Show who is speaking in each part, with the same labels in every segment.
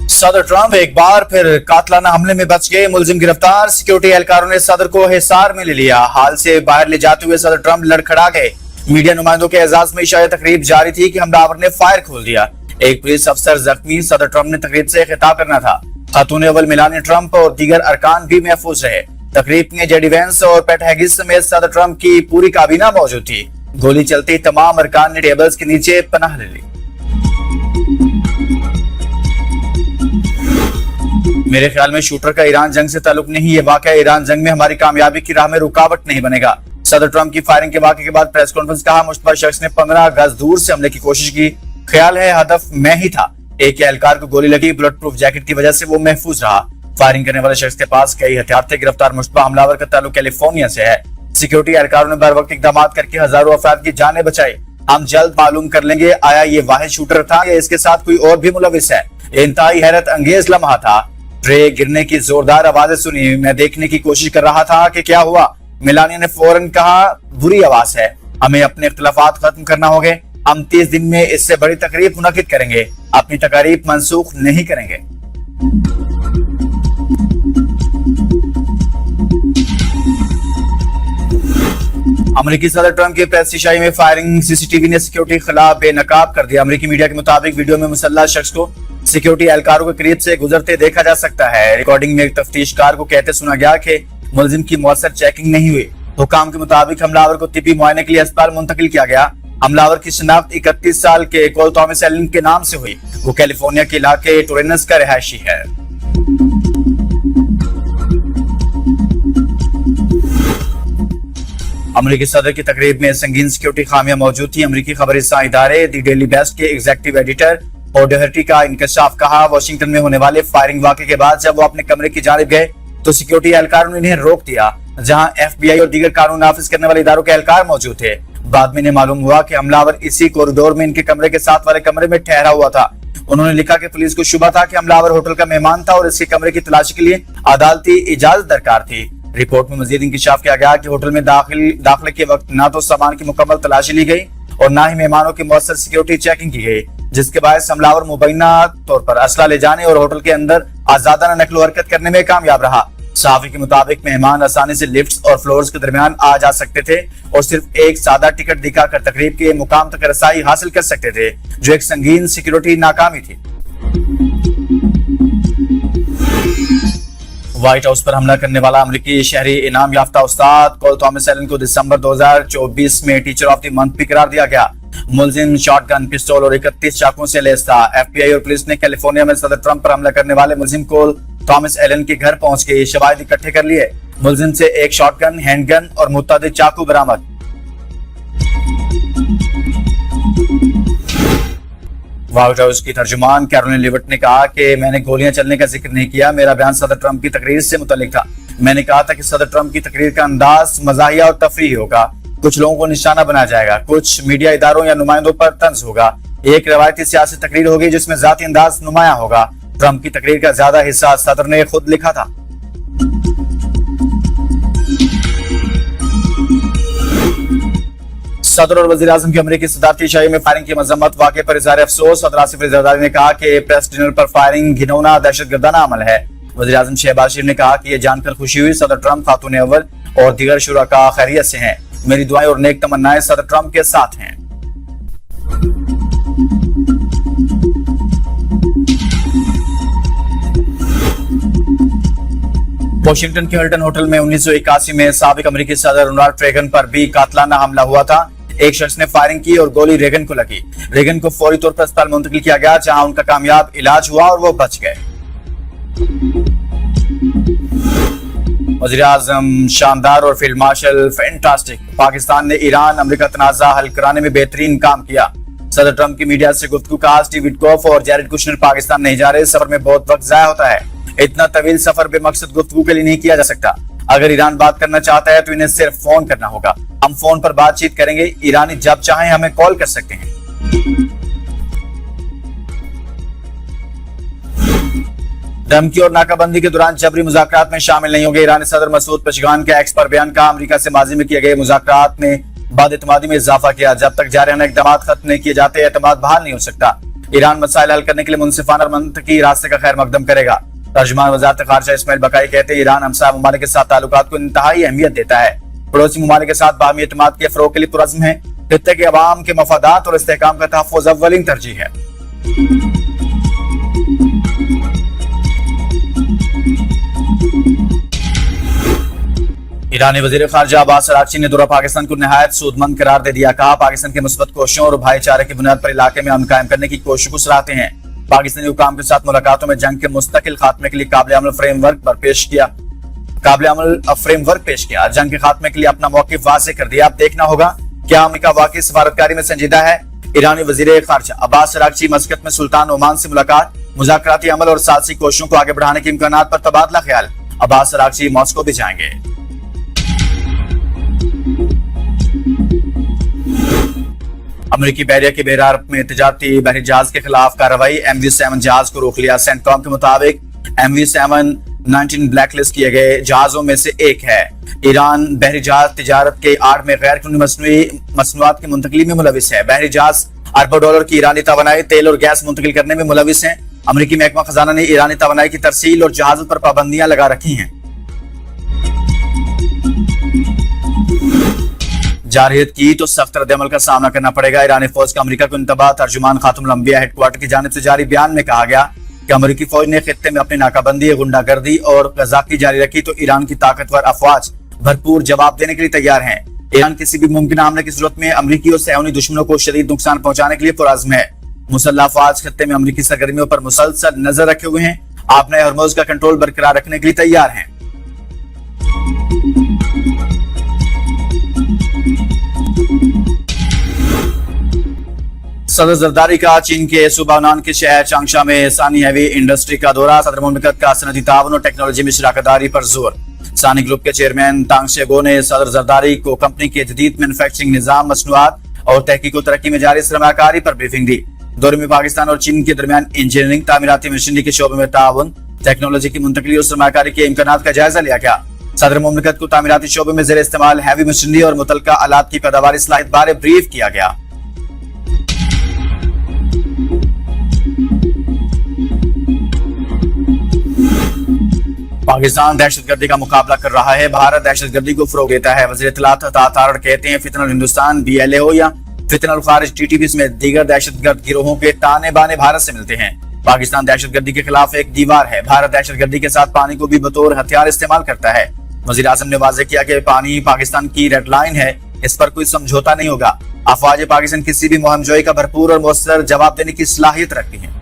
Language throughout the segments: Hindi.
Speaker 1: सदर ट्रंप एक बार फिर कातलाना हमले में बच गए, मुलजिम गिरफ्तार। सिक्योरिटी एहलकारों ने सदर को हिसार में ले लिया। हाल से बाहर ले जाते हुए सदर ट्रंप लड़खड़ा गए। मीडिया नुमाइंदों के एजाज में इशारे तकरीब जारी थी कि हमलावर ने फायर खोल दिया। एक पुलिस अफसर जख्मी। सदर ट्रंप ने तकरीब से खिताब करना था। खातून अव्वल मेलानिया ट्रंप और दीगर अरकान भी महफूज रहे। तकरीब में जेडी वेंस और पेट हेगिस समेत सदर ट्रंप की पूरी काबीना मौजूद थी। गोली चलती तमाम अरकान ने टेबल्स के नीचे पनाह ले ली। मेरे ख्याल में शूटर का ईरान जंग से ताल्लुक नहीं। ये वाकया ईरान जंग में हमारी कामयाबी की राह में रुकावट नहीं बनेगा। सदर ट्रंप की फायरिंग के वाकये के बाद प्रेस कॉन्फ्रेंस कहा, मुश्तबा शख्स ने 15 गज दूर से हमले की कोशिश की। ख्याल है हदफ मैं ही था। एक एहलकार को गोली लगी। बुलेट प्रूफ जैकेट की वजह से वो महफूज रहा। फायरिंग करने वाले शख्स के पास कई हथियार थे। गिरफ्तार मुश्तबा हमलावर का ताल्लुक कैलिफोर्निया से है। सिक्योरिटी एहलकारों ने बर वक्त इकदाम करके हजारों अफराद की जानें बचाई। हम जल्द मालूम कर लेंगे आया ये वाहिद शूटर था या इसके साथ कोई और भी मुलविस है। इंतहाई हैरत अंगेज लम्हा था। ट्रे गिरने की जोरदार आवाजें सुनी। मैं देखने की कोशिश कर रहा था कि क्या हुआ। मेलानिया ने फौरन कहा, बुरी आवाज है, हमें अपने इख्तिलाफात खत्म करना होंगे। हम 30 दिन में इससे बड़ी तकरीब मुनक्किद करेंगे। अपनी तकारीब मंसूख नहीं करेंगे। अमेरिकी सदर ट्रंप के प्रेस शीशाई में फायरिंग। सीसीटीवी ने सिक्योरिटी के खिलाफ बेनकाब कर दिया। अमेरिकी मीडिया के मुताबिक वीडियो में मुसल्लह शख्स को सिक्योरिटी एहलकारों के करीब से गुजरते देखा जा सकता है। रिकॉर्डिंग में एक तफ्तीशकार को कहते सुना गया कि मुलजिम की मौसर चेकिंग नहीं हुई। हुकाम के मुताबिक हमलावर को तिब्बी मुआयने के लिए अस्पताल मुंतकिल किया गया। हमलावर की शिनाख्त 31 साल के कोल थॉमस एलन के नाम से हुई। वो कैलिफोर्निया के इलाके टोरेनस का रिहायशी है। अमेरिकी सदर की तकरीब में संगीन सिक्योरिटी खामियां मौजूद थी। अमेरिकी खबरसां इदारे दी डेली बेस्ट के एग्जीक्यूटिव एडिटर और डोहर्टी का इंकशाफ कहा, वाशिंगटन में होने वाले फायरिंग वाकये के बाद जब वो अपने कमरे की जानिब गए तो सिक्योरिटी एहलकारों ने इन्हें रोक दिया, जहां FBI और दीगर कानून नाफिज करने वाले इदारों के एहलकार मौजूद थे। बाद में इन्हें मालूम हुआ कि हमलावर इसी कॉरिडोर में इनके कमरे के साथ वाले कमरे में ठहरा हुआ था। उन्होंने लिखा कि पुलिस को शुबा था कि हमलावर होटल का मेहमान था और इसके कमरे की तलाशी के लिए अदालती इजाजत दरकार थी। रिपोर्ट में मजीद इंकशाफ किया गया कि होटल में दाखिले के वक्त ना तो सामान की मुकम्मल तलाशी ली गई और ना ही मेहमानों की मौसर सिक्योरिटी चेकिंग की गई, जिसके बाद हमलावर मुबैना तौर पर असला ले जाने और होटल के अंदर आजादाना नकलो हरकत करने में कामयाब रहा। सहाफी के मुताबिक मेहमान आसानी से लिफ्ट्स और फ्लोर्स के दरमियान आ जा सकते थे और सिर्फ एक सादा टिकट दिखाकर तकरीब के मुकाम तक रसाई हासिल कर सकते थे, जो एक संगीन सिक्योरिटी नाकामी थी। व्हाइट हाउस पर हमला करने वाला अमेरिकी शहरी इनाम याफ्ता उस्ताद कोल थॉमस एलन को दिसंबर 2024 में टीचर ऑफ द मंथ भी करार दिया गया। मुलजिम शॉटगन, पिस्तौल और 31 चाकुओं से लैस था। FBI और पुलिस ने कैलिफोर्निया में सदर ट्रंप पर हमला करने वाले मुलजिम कोल थॉमस एलन के घर पहुंच के शवाहिद इकट्ठे कर लिए। मुलजिम से एक शॉटगन, हैंडगन और मुतअद्दिद चाकू बरामद। व्हाइट हाउस की तर्जुमान कैरोलिन लिविट ने कहा कि मैंने गोलियां चलने का जिक्र नहीं किया। मेरा बयान सदर ट्रंप की तकरीर से मुतल्लिक था। मैंने कहा था कि सदर ट्रंप की तकरीर का अंदाज मज़ाहिया और तफरीही होगा। कुछ लोगों को निशाना बनाया जाएगा, कुछ मीडिया इदारों या नुमाइंदों पर तंज होगा। एक रवायती सियासी तकरीर होगी जिसमें जाती अंदाज नुमाया होगा। ट्रंप की तकरीर का ज्यादा हिस्सा सदर ने खुद लिखा था। सदर और वजीर आजम की अमेरिकी सदारती शाही में फायरिंग की मजम्मत वाकये पर इज़हार अफसोस। सदर आसिफ अली जरदारी ने कहा कि प्रेस डिनर पर फायरिंग घिनौना दहशतगर्दाना अमल है। वजीर आजम शहबाज शरीफ ने कहा कि यह जानकर खुशी हुई सदर ट्रंप, खातून अव्वल और दीगर शुरका खैरियत से हैं। मेरी दुआएं और नेक तमन्नाएं सदर ट्रंप के साथ हैं। वाशिंगटन के हिल्टन होटल में 1981 में साबिक अमेरिकी सदर रोनाल्ड रेगन पर भी कातलाना हमला हुआ था। एक शख्स ने फायरिंग की और गोली रेगन को लगी। रेगन को फौरी तौर पर अस्पताल मुंतकिल किया गया, जहां उनका कामयाब इलाज हुआ और वो बच गए। वज़ीर आज़म शानदार और फील्ड मार्शल फैंटास्टिक। पाकिस्तान ने ईरान अमेरिका तनाज़ा हल कराने में बेहतरीन काम किया। सदर ट्रंप की मीडिया से गुफ्तगू का स्टीव विटकॉफ और जैरेड कुशनर पाकिस्तान नहीं जा रहे। सफर में बहुत वक्त जाया होता है। इतना तवील सफर बेमकसद गुफ्तगू के लिए नहीं किया जा सकता। अगर ईरान बात करना चाहता है तो इन्हें सिर्फ फोन करना होगा। हम फोन पर बातचीत करेंगे। ईरानी जब चाहें हमें कॉल कर सकते हैं। धमकी और नाकाबंदी के दौरान जबरी मुज़ाकरात में शामिल नहीं होंगे। ईरानी सदर मसूद पेशगान का एक्स पर बयान का अमेरिका से माजी में किए गए मुज़ाकरात में बदइत्मादी में इजाफा किया। जब तक जारियाना इक़दामात खत्म नहीं किए जाते एतमाद बहाल नहीं हो सकता। ईरान मसाइल हल करने के लिए मुनसिफाना और मंतकी रास्ते का खैर मकदम करेगा। तर्जुमान वजारत खारजा इस्माइल बकाई कहते हैं ईरान हमसाया ममालिक के साथ ताल्लुकात को इंतहाई अहमियत देता है, पड़ोसी ममालिक के साथ बाहमी एतमाद के फरोग के लिए पुरज़्म है। खित्ते के अवाम के मफादात और इस्तेहकाम का तहफ़्फ़ुज़ अव्वलीन तरजीह है। ईरानी वज़ीर ख़ारजा अब्बास अराग़ची ने दौरा पाकिस्तान को निहायत सूदमंद करार दे दिया। कहा, पाकिस्तान के मुस्बत कोशिशों और भाईचारे की बुनियाद पर इलाके में अमन कायम करने की कोशिश को सराहते हैं। पाकिस्तानी हुकाम के साथ मुलाकातों में जंग के मुस्तकिल खात्मे के लिए काबिल अमल फ्रेमवर्क पेश किया। जंग के खात्मे के लिए अपना मौक़िफ़ वाज़ेह कर दिया। अब देखना होगा क्या अमेरिका वाकई सफारतकारी में संजीदा है। ईरानी वज़ीर ख़ारजा अब्बास अराग़ची मस्कत में सुल्तान ओमान से मुलाकात, मुज़ाकराती अमल और सालसी कोशिशों को आगे बढ़ाने के इम्कानात पर तबादला ख्याल। अब्बास अराग़ची मॉस्को भी जाएंगे। अमेरिकी बहरिया के बहरार में तिजारती बहरी जहाज के खिलाफ कार्रवाई, MV-7 जहाज को रोक लिया। सेंटकॉम के मुताबिक MV-7 19 ब्लैकलिस्ट किए गए जहाजों में से एक है। ईरान बहरी जहाज तिजारत के आड़ में गैर कानूनी मसनूआत की मुंतकली में मुलविस है। बहरी जहाज अरबों डॉलर की ईरानी तवानाई, तेल और गैस मुंतकिल करने में मुलविस है। अमेरिकी महकमा खजाना ने ईरानी तवानाई की तरसील और जहाजों पर पाबंदियां लगा रखी हैं। जारहियत की तो सख्त रद्द-ए-अमल का सामना करना पड़ेगा। ईरानी फौज का अमेरिका को इंतबा, तर्जुमान खातुमुल अंबिया हेडक्वार्टर की जानिब से जारी बयान में कहा गया कि अमेरिकी फौज ने खित्ते में अपनी नाकाबंदी, गुंडागर्दी और क़ज़ाक़ी जारी रखी तो ईरान की ताकतवर अफवाज भरपूर जवाब देने के लिए तैयार है। ईरान किसी भी मुमकिन हमले की सूरत में अमेरिकी और सहयोनी दुश्मनों को शदीद नुकसान पहुंचाने के लिए पुरअज़्म है। मुसल्लह अफवाज खित्ते में अमेरिकी सरगर्मियों पर मुसलसल नजर रखे हुए हैं। आपने हरमुज़ का कंट्रोल बरकरार रखने के लिए तैयार हैं। सदर जरदारी का चीन के सूबा यूनान के शहर चांगशा में सानी हैवी इंडस्ट्री का दौरा। सदर मुमलिकत का सनदी ताउन और टेक्नोलॉजी में शराकतदारी पर जोर। सानी ग्रुप के चेयरमैन तांग शेगो ने सदर जरदारी को कंपनी के जदीद मैन्युफैक्चरिंग निजाम, मसनूआत और तहकीक व तरक्की में जारी सरमायाकारी पर ब्रीफिंग दी। दौरे में पाकिस्तान और चीन के दरमियान इंजीनियरिंग, तामीराती मशीनरी के शोबे में ताउन, टेक्नोलॉजी की मुंतकली और सरमायाकारी के इम्कानात का जायजा लिया गया। सदर मुमलिकत को तामीराती शोबे में ज़ेर इस्तेमाल हैवी मशीनरी और मुतलका आलात की पैदावारी सलाहियत बारे ब्रीफ किया गया। पाकिस्तान दहशतगर्दी का मुकाबला कर रहा है, भारत दहशतगर्दी को फरोग देता है। वज़ीर इत्तलात अता तारड़ कहते हैं, फितनल हिंदुस्तान BLA हो या फितनल खारिज TTP में दीगर दहशतगर्द गिरोहों के ताने बाने भारत से मिलते हैं। पाकिस्तान दहशतगर्दी के खिलाफ एक दीवार है। भारत दहशतगर्दी के साथ पानी को भी बतौर हथियार इस्तेमाल करता है। वज़ीर आज़म ने वाज़ेह किया कि पानी पाकिस्तान की रेड लाइन है, इस पर कोई समझौता नहीं होगा। अफवाज पाकिस्तान किसी भी मुहमजोई का भरपूर और मौसर जवाब देने की सलाहियत रखती है।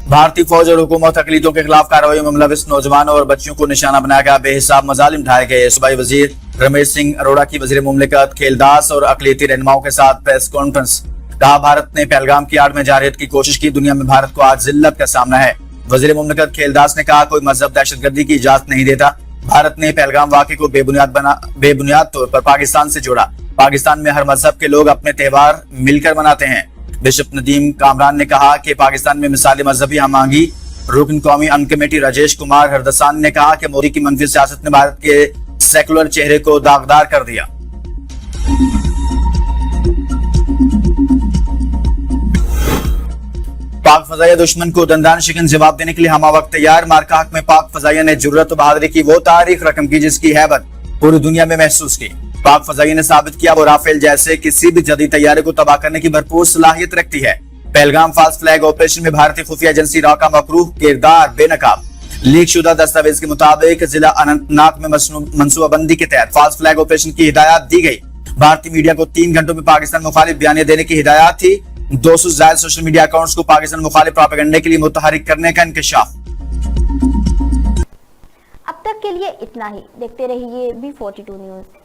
Speaker 1: भारतीय फौज और हुकूमत अकलीतों के खिलाफ कार्रवाई में मुलविस नौजवानों और बच्चियों को निशाना बनाया गया। बेहिसाब मजालिम ढाए गए। सूबाई वजीर रमेश सिंह अरोड़ा की वजीर मुमलिकत खेलदास और अकलीती रहनुमाओं के साथ प्रेस कॉन्फ्रेंस। कहा, भारत ने पहलगाम की आड़ में जारहियत की कोशिश की। दुनिया में भारत को आज जिल्लत का सामना है। वजीर मुमलिकत खेलदास ने कहा, कोई मजहब दहशतगर्दी की इजाजत नहीं देता। भारत ने पहलगाम वाक़े को बेबुनियाद तौर पर पाकिस्तान से जोड़ा। पाकिस्तान में हर मजहब के लोग अपने त्योहार मिलकर मनाते हैं। बिशप नदीम कामरान ने कहा कि पाकिस्तान में मिसाली मजहबी हमांगी। रुकन कौमी अमन कमेटी राजेश कुमार हरदसान ने कहा कि मोदी की मनफी सियासत ने भारत के सेकुलर चेहरे को दागदार कर दिया। पाक फजाइया दुश्मन को दंदान शिकन जवाब देने के लिए हमा वक्त तैयार। मार्का हक में पाक फजाइया ने जुर्रत और बहादुरी की वो तारीख रकम की जिसकी हैबत पूरी दुनिया में महसूस की। पाक फजाइया ने साबित किया वो राफेल जैसे किसी भी जदीद तैयारे को तबाह करने की भरपूर सलाहियत रखती है। पहलगाम फास्ट फ्लैग ऑपरेशन में भारतीय खुफिया एजेंसी रॉ का मकरूह किरदार बेनकाब। लीक शुदा दस्तावेज के मुताबिक जिला अनंतनाग में मनसूबाबंदी के तहत फास्ट फ्लैग ऑपरेशन की हिदायत दी गई। भारतीय मीडिया को 3 घंटों में पाकिस्तान मुखालिफ बयानियां देने की हिदायत थी। 200 से ज्यादा सोशल मीडिया अकाउंट्स को पाकिस्तान मुखालिफ प्रोपेगेंडे के लिए मुतहरिक करने का इंकशाफ।
Speaker 2: अब तक के लिए इतना ही। देखते रहिए B42 न्यूज।